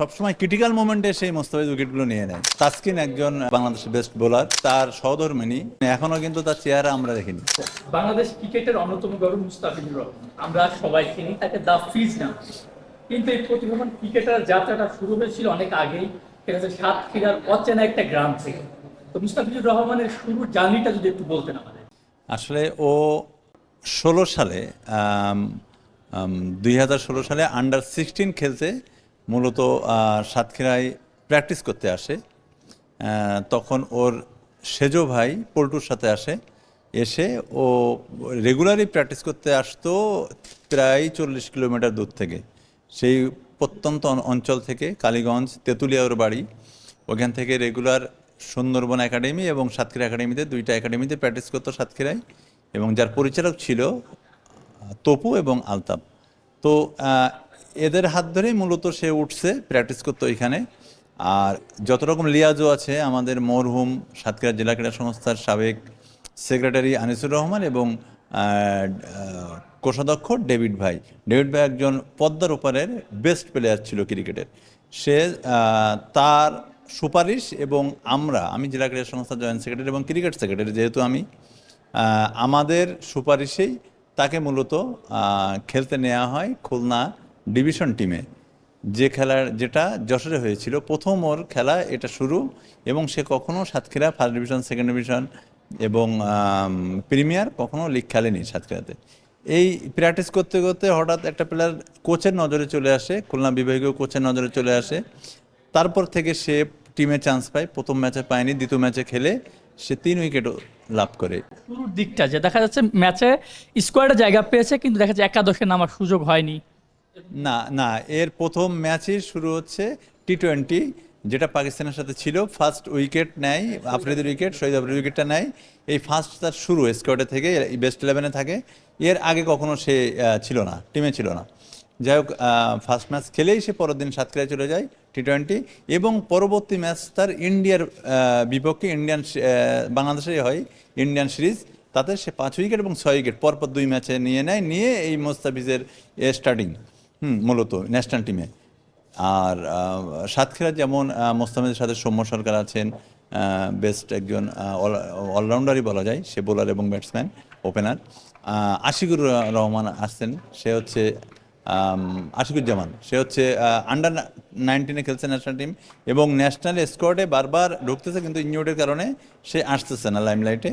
সবসময় ক্রিটিক্যাল মোমেন্টে সেই মোস্তাফিজ উইকেটগুলো নিয়ে নেয়। তাসকিন একজন বাংলাদেশের বেস্ট বোলার, তার সহধর্মিণী এখনো কিন্তু তার চেহারা আমরা দেখিনি। বাংলাদেশ ক্রিকেটের অন্যতম গৌরব মুস্তাফিজুর রহমান, আমরা সবাই চিনি তাকে দা ফিজ নাম। কিন্তু এই প্রতিভাবান ক্রিকেটার যাত্রাটা শুরু হয়েছিল অনেক আগেই, ঠিক আছে, সাতক্ষীরার অচেনা একটা গ্রাম থেকে। তো মুস্তাফিজুর রহমানের শুরুর জার্নিটা যদি একটু বলতেন আমাদের। আসলে ও 16 সালে 2016 সালে আন্ডার 16 খেলতে মূলত সাতক্ষীরায় প্র্যাকটিস করতে আসে। তখন ওর সেজো ভাই পল্টুর সাথে আসে। এসে ও রেগুলারই প্র্যাকটিস করতে আসতো প্রায় 40 কিলোমিটার দূর থেকে, সেই প্রত্যন্ত অঞ্চল থেকে, কালীগঞ্জ তেঁতুলিয়া ওর বাড়ি। ওখান থেকে রেগুলার সুন্দরবন একাডেমি এবং সাতক্ষীরা একাডেমিতে, দুইটা একাডেমিতে প্র্যাকটিস করতো সাতক্ষীরায়, এবং যার পরিচালক ছিল তপু এবং আলতাফ। তো এদের হাত ধরেই মূলত সে উঠছে, প্র্যাকটিস করতো এখানে। আর যত রকম লিয়াজও আছে, আমাদের মরহুম সাতক্ষীরা জেলা ক্রীড়া সংস্থার সাবেক সেক্রেটারি আনিসুর রহমান এবং কোষাধ্যক্ষ ডেভিড ভাই একজন পদ্মার ওপারের বেস্ট প্লেয়ার ছিল ক্রিকেটের। সে তার সুপারিশ এবং আমি জেলা ক্রীড়া সংস্থার জয়েন্ট সেক্রেটারি এবং ক্রিকেট সেক্রেটারি যেহেতু আমাদের সুপারিশেই তাকে মূলত খেলতে নেওয়া হয় খুলনা ডিভিশন টিমে, যেটা যশোরে হয়েছিল প্রথম ওর খেলা, এটা শুরু। এবং সে কখনো Satkhira first division, second division এবং প্রিমিয়ার কখনো লিগ খেলেনি সাতক্ষীরাতে। এই প্র্যাকটিস করতে করতে হঠাৎ একটা প্লেয়ার কোচের নজরে চলে আসে, খুলনা বিভাগীয় কোচের নজরে চলে আসে। তারপর থেকে সে টিমে চান্স পায়। প্রথম ম্যাচে পায়নি, দ্বিতীয় ম্যাচে খেলে সে 3 উইকেটও লাভ করে। শুরুর দিকটা যে দেখা যাচ্ছে ম্যাচে স্কোয়াডে জায়গা পেয়েছে, কিন্তু দেখা যাচ্ছে একাদশে নামার সুযোগ হয়নি। না না, এর প্রথম ম্যাচই শুরু হচ্ছে টি-20, যেটা পাকিস্তানের সাথে ছিল। ফার্স্ট উইকেট নেয় আফ্রিদির উইকেট, শহীদ আফ্রিদির উইকেটটা নেয়। এই ফার্স্ট তার শুরু স্কোয়াডে থেকে, বেস্ট 11-এ থাকে। এর আগে কখনো সে ছিল না, টিমে ছিল না। যাই হোক, ফার্স্ট ম্যাচ খেলেই সে পরের দিন সাতক্ষীরায় চলে যায় টি-20, এবং পরবর্তী ম্যাচ তার ইন্ডিয়ার বিপক্ষে, বাংলাদেশেই হয় ইন্ডিয়ান সিরিজ। তাতে সে 5 উইকেট এবং 6 উইকেট পরপর 2 ম্যাচে নিয়ে নেয়, নিয়ে এই মোস্তাফিজের স্টার্টিং মূলত ন্যাশনাল টিমে। আর সাতক্ষীরা যেমন মোস্তাফিজের সাথে সৌম্য সরকার আছেন, বেস্ট একজন অলরাউন্ডারই বলা যায়, সে বোলার এবং ব্যাটসম্যান, ওপেনার। আশিকুর রহমান আসছেন, সে হচ্ছে আশিকুজ্জামান, সে হচ্ছে আন্ডার 19-এ খেলছে ন্যাশনাল টিম, এবং ন্যাশনাল স্কোয়াডে বারবার ঢুকতেছে, কিন্তু ইনজুরির কারণে সে আসতেছে না লাইমলাইটে।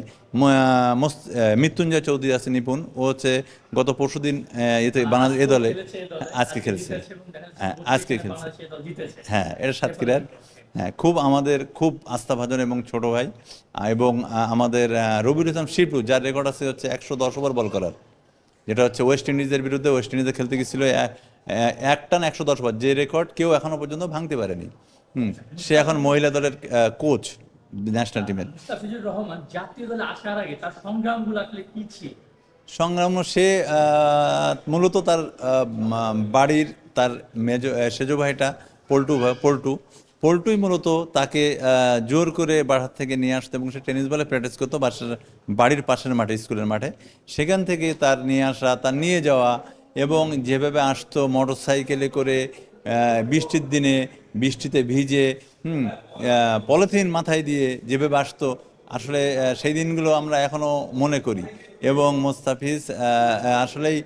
মৃত্যুঞ্জয় চৌধুরী আছে নিপুণ, ও হচ্ছে গত পরশুদিন এতে বাংলাদেশ দলে আজকে খেলছে। হ্যাঁ, আজকে খেলছে। হ্যাঁ, এটা সাতক্ষীরার। হ্যাঁ, আমাদের খুব আস্থাভাজন এবং ছোট ভাই। এবং আমাদের রবিউল ইসলাম শিপু, যার রেকর্ড আছে হচ্ছে 110 ওভার বল করার, যেটা হচ্ছে ওয়েস্ট ইন্ডিজের বিরুদ্ধে। ওয়েস্ট ইন্ডিজে খেলতে গেছিল একটানা 110 ওভার, যে রেকর্ড কেউ এখনো পর্যন্ত ভাঙতে পারেনি। সে এখন মহিলা দলের কোচ ন্যাশনাল টিমের। মুস্তাফিজুর রহমান জাতীয় দলে আসার আগে তার সংগ্রামগুলো আসলে কি ছিল? সংগ্রাম, সে মূলত তার বাড়ির, তার সেজো ভাইটা পল্টুই মূলত তাকে জোর করে বাড়ার থেকে নিয়ে আসতো, এবং সে টেনিস বলে প্র্যাকটিস করতো বাড়ির পাশের মাঠে, স্কুলের মাঠে। সেখান থেকে তার নিয়ে আসা, তার নিয়ে যাওয়া, এবং যেভাবে আসতো মোটর সাইকেলে করে বৃষ্টির দিনে, বৃষ্টিতে ভিজে, পলিথিন মাথায় দিয়ে যেভাবে আসতো, আসলে সেই দিনগুলো আমরা এখনও মনে করি। এবং মোস্তাফিজ আসলেই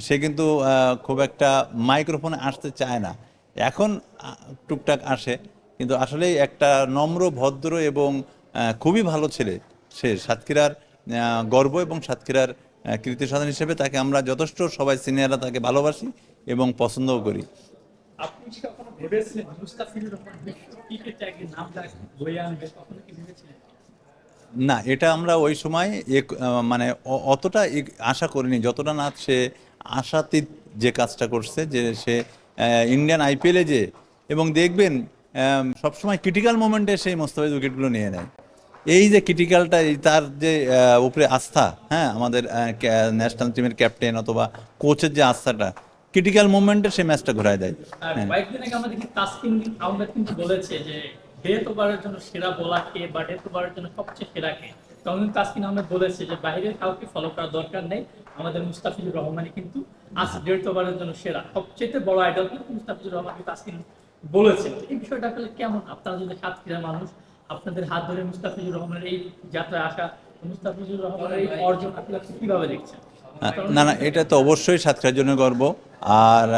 সে কিন্তু খুব একটা মাইক্রোফোনে আসতে চায় না, এখন টুকটাক আসে, কিন্তু আসলেই একটা নম্র, ভদ্র এবং খুবই ভালো ছেলে। সে সাতক্ষীরার গর্ব, এবং সাতক্ষীরার কীর্তি সাধন হিসেবে তাকে আমরা যথেষ্ট, সবাই সিনিয়ররা তাকে ভালোবাসি এবং পছন্দও করি। আপনি কি কখনো ভেবেছিলেন মুস্তাফিজুর রহমান বিশ্ব ক্রিকেটে একদিন নাম বয়ে আনবে? কখনো কি ভেবেছিলেন? না, এটা আমরা ওই সময় মানে অতটা আশা করিনি, যতটা না সে আশাতীত যে কাজটা করছে, যে সে ইন্ডিয়ান আইপিএলে এবং দেখবেন সবসময় ক্রিটিক্যাল মোমেন্টে সেই মোস্তাফিজ উইকেটগুলো নিয়ে নেয়। এই যে ক্রিটিক্যালটা, তার যে উপরে আস্থা, হ্যাঁ, আমাদের ন্যাশনাল টিমের ক্যাপ্টেন অথবা কোচের যে আস্থাটা, ক্রিটিক্যাল মোমেন্টে সেই ম্যাচটা ঘোরায় দেয়। আর হ্যাঁ, কয়েকদিন আগে আমরা দেখি তাসকিন আহমেদ কিন্তু বলেছে যে ডেথ ওভারের জন্য সেরা বোলার কে, বা ডেথ ওভারের জন্য সবচেয়ে সেরা কে। তখন কিন্তু তাসকিন আহমেদ বলেছে যে বাইরের কাউকে ফলো করার দরকার নেই, আমাদের মুস্তাফিজুর রহমানই কিন্তু ডেথ ওভারের জন্য সেরা। সবচেয়ে বড় আইডল কিন্তু মুস্তাফিজুর রহমান, তাসকিন বলেছেন। এই বিষয়টা আসলে কেমন? আপনারা যদি সাতক্ষীরার মানুষ, আপনাদের হাত ধরে মুস্তাফিজুর রহমানের এই যাত্রায় আসা, মুস্তাফিজুর রহমানের এই অর্জন আসলে আপনি কিভাবে দেখছেন? না না, এটা তো অবশ্যই সাতক্ষীরার জন্য গর্ব। আর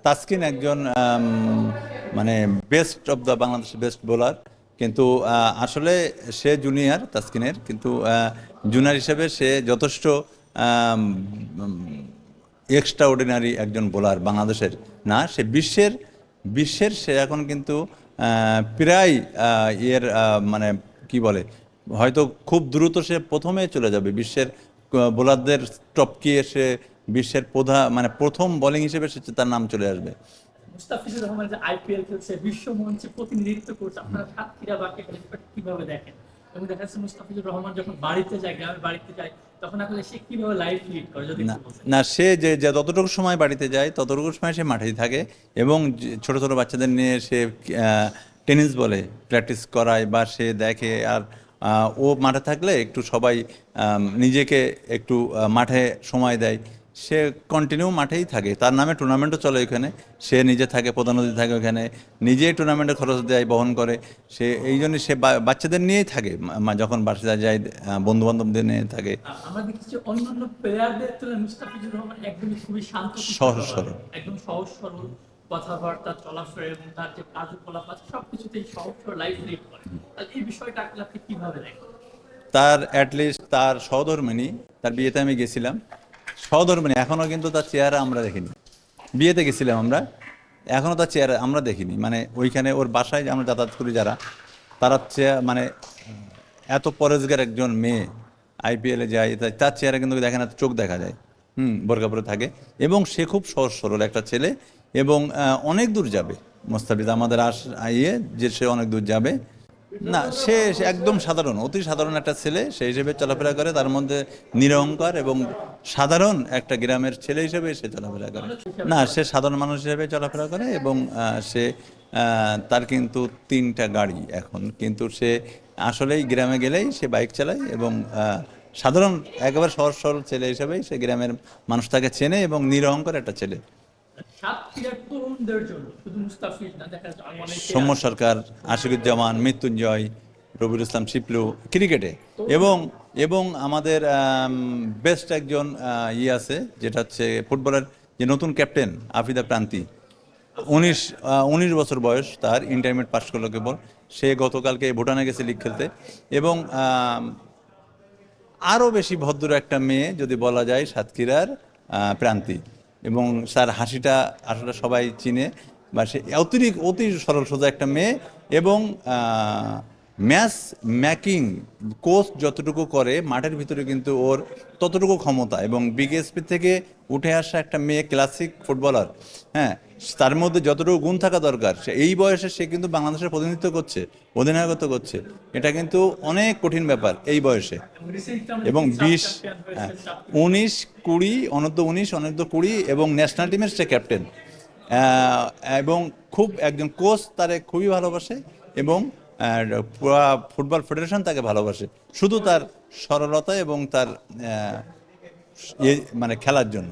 তাসকিন একজন মানে best of the Bangladesh best bowler, কিন্তু আসলে সে জুনিয়র তাসকিনের, কিন্তু জুনিয়র হিসেবে সে যথেষ্ট এক্সট্রা অর্ডিনারি একজন বোলার বাংলাদেশের না, সে বিশ্বের সে এখন কিন্তু প্রায় এর মানে কি বলে, হয়তো খুব দ্রুত সে প্রথমে চলে যাবে বিশ্বের বোলারদের টপকিয়ে, সে বিশ্বের প্রথম বোলিং হিসেবে সে তার নাম চলে আসবে। মুস্তাফিজুর রহমান যে আইপিএল খেলছে, বিশ্ব মঞ্চে প্রতিনিধিত্ব করছে, আপনারা সাতক্ষীরা বাকি কিভাবে দেখেন? এবং দেখা যাচ্ছে মুস্তাফিজুর রহমান যখন বাড়িতে যায়, গ্রামের বাড়িতে যায়, তখন আসলে সে কিভাবে লাইফ লিড করে যদি না একটু বলতেন। না, সে যে যে যতটুকু সময় বাড়িতে যায় ততটুকু সময় সে মাঠেই থাকে, এবং ছোট ছোট বাচ্চাদের নিয়ে সে টেনিস বলে প্র্যাকটিস করায়, বা সে দেখে। আর ও মাঠে থাকলে একটু সবাই নিজেকে একটু মাঠে সময় দেয়, সে কন্টিনিউ মাঠেই থাকে। তার নামে টুর্নামেন্টও চলে ওখানে, সে নিজে থাকে, প্রধান অতিথি থাকে ওখানে, নিজেই টুর্নামেন্টের খরচ দেয়, বহন করে। সে এই জন্য সে বাচ্চাদের নিয়েই থাকে, যখন বাসায় যায় বন্ধু বান্ধবদের নিয়ে থাকে। আমরা দেখছি অন্যান্য প্লেয়ারদের তুলনায় মুস্তাফিজুর রহমান একদমই খুবই শান্ত শিষ্ট সহজ স্বভাবের, সরল। একদম সহজ সরল কথাবার্তা, চলাফেরা এবং তার যে কার্যকলাপ আছে সবকিছুতেই সহজ সরল লাইফ লিড করে। তাহলে এই বিষয়টা আসলে আপনি কিভাবে দেখেন? তার অ্যাটলিস্ট তার সহধর্মিণী, তার বিয়েতে আমি গেছিলাম, সহধর্মিণী এখনও কিন্তু তার চেহারা আমরা দেখিনি। বিয়েতে গেছিলাম আমরা, এখনও তার চেহারা আমরা দেখিনি। মানে ওইখানে ওর বাসায় যে আমরা যাতায়াত করি যারা, তারা মানে এত পরেশগার একজন মেয়ে আইপিএলে যায়, তার চেহারা কিন্তু দেখে না, চোখ দেখা যায়। বোরকা পরে থাকে, এবং সে খুব সহজ সরল একটা ছেলে, এবং অনেক দূর যাবে। মোস্তাফিজ আমাদের ইয়ে যে সে অনেক দূর যাবে। না, সে একদম সাধারণ, অতি সাধারণ একটা ছেলে, সেই হিসেবে চলাফেরা করে, তার মধ্যে নিরহংকার এবং সাধারণ একটা গ্রামের ছেলে হিসেবে সে চলাফেরা করে। না, সে সাধারণ মানুষ হিসেবে চলাফেরা করে, এবং সে তার কিন্তু 3টা গাড়ি এখন, কিন্তু সে আসলেই গ্রামে গেলেই সে বাইক চালায়, এবং সাধারণ একেবারে সহজ সরল ছেলে হিসেবেই সে গ্রামের মানুষ তাকে চেনে, এবং নিরহংকার একটা ছেলে। সাতক্ষীরার তরুণদের জন্য শুধু মুস্তাফিজ না, দেখা যাচ্ছে অনেকে সৌম্য সরকার, আশিকুজ্জামান, মৃত্যুঞ্জয়, রবিউল ইসলাম শিপলু ক্রিকেটে, এবং এবং আমাদের বেস্ট একজন আছে, যেটা হচ্ছে ফুটবলের যে নতুন ক্যাপ্টেন আফিদা প্রান্তি, 19 বছর বয়স তার, ইন্টারমিডিয়েট পাস করলো কেবল। সে গতকালকে ভুটানে গেছে লিগ খেলতে। এবং আরও বেশি ভদ্র একটা মেয়ে যদি বলা যায় সাতক্ষীরার প্রান্তি, এবং তার হাসিটা আসলে সবাই চিনে, বা সে অতি সরল সোজা একটা মেয়ে। এবং ম্যাচ মেকিং কোচ যতটুকু করে মাঠের ভিতরে কিন্তু ওর ততটুকু ক্ষমতা, এবং বিকেএসপি থেকে উঠে আসা একটা মেয়ে ক্লাসিক ফুটবলার। হ্যাঁ, তার মধ্যে যতটুকু গুণ থাকা দরকার, সে এই বয়সে সে কিন্তু বাংলাদেশের প্রতিনিধিত্ব করছে, অধিনায়কত্ব করছে। এটা কিন্তু অনেক কঠিন ব্যাপার এই বয়সে। এবং 20, 19, 20, অনূর্ধ্ব 19, অনূর্ধ্ব 20 এবং ন্যাশনাল টিমের সে ক্যাপ্টেন। এবং খুব একজন কোচ তারে খুবই ভালোবাসে, এবং পুরা ফুটবল ফেডারেশন তাকে ভালোবাসে, শুধু তার সরলতা এবং তার মানে খেলার জন্য।